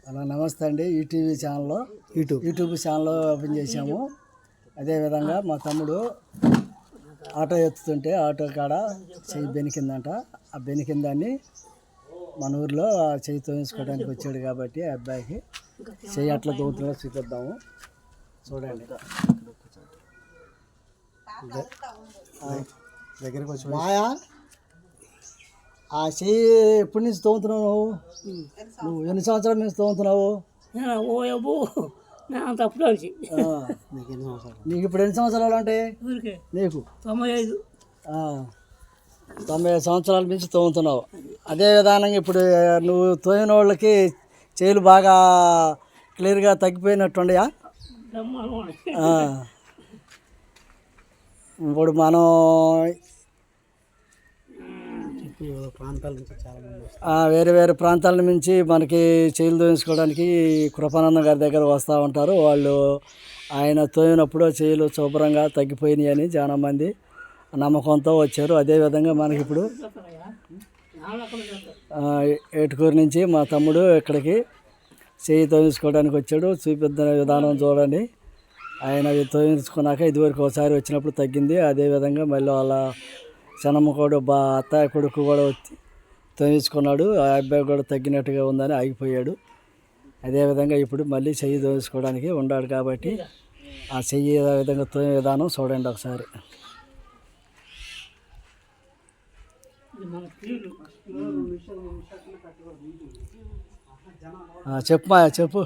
అలా నమస్తే అండి. ఈటీవీ ఛానల్లో యూట్యూబ్ ఛానల్ ఓపెన్ చేసాము. అదేవిధంగా మా తమ్ముడు ఆటో ఎత్తుతుంటే ఆటో కాడ చెయ్యి బెనికిందంట. ఆ బెనికిందాన్ని మన ఊరిలో చెయ్యి తోయించుకోవడానికి వచ్చాడు కాబట్టి ఆ అబ్బాయికి చెయ్యి అట్లా దోతులో చూపిద్దాము. చూడండి, దగ్గరికి వచ్చి మాయా ఆ చెయ్యి ఎప్పటి నుంచి తోముతున్నావు? నువ్వు ఎన్ని సంవత్సరాల నుంచి తోముతున్నావు? నీకు ఇప్పుడు ఎన్ని సంవత్సరాలు అంటే? నీకు 95 సంవత్సరాల నుంచి తోముతున్నావు. అదే విధానంగా ఇప్పుడు నువ్వు తోమిన వాళ్ళకి చేతులు బాగా క్లియర్గా తగ్గిపోయినట్టుండయా? ఇప్పుడు మనం వేరే వేరే ప్రాంతాల నుంచి మనకి చేతులు తోయించుకోవడానికి కృపానందం గారి దగ్గర వస్తూ ఉంటారు. వాళ్ళు ఆయన తోమినప్పుడు చేతులు శుభ్రంగా తగ్గిపోయినాయి అని చాలామంది నమ్మకంతో వచ్చారు. అదేవిధంగా మనకి ఇప్పుడు ఏటుకూరు నుంచి మా తమ్ముడు ఇక్కడికి చేయి తోయించుకోవడానికి వచ్చాడు. చూపిద్ద విధానం చూడండి. ఆయన తోయించుకున్నాక ఇదివరకు ఒకసారి వచ్చినప్పుడు తగ్గింది. అదేవిధంగా మళ్ళీ వాళ్ళ చిన్నమ్మ కూడా అత్తయ్య కొడుకు కూడా వచ్చి తోయించుకున్నాడు. ఆ అబ్బాయి కూడా తగ్గినట్టుగా ఉందని ఆగిపోయాడు. అదేవిధంగా ఇప్పుడు మళ్ళీ చెయ్యి తోయించుకోవడానికి ఉన్నాడు కాబట్టి ఆ చెయ్యి విధంగా తోమే విధానం చూడండి ఒకసారి. చెప్పు మాయా, చెప్పు.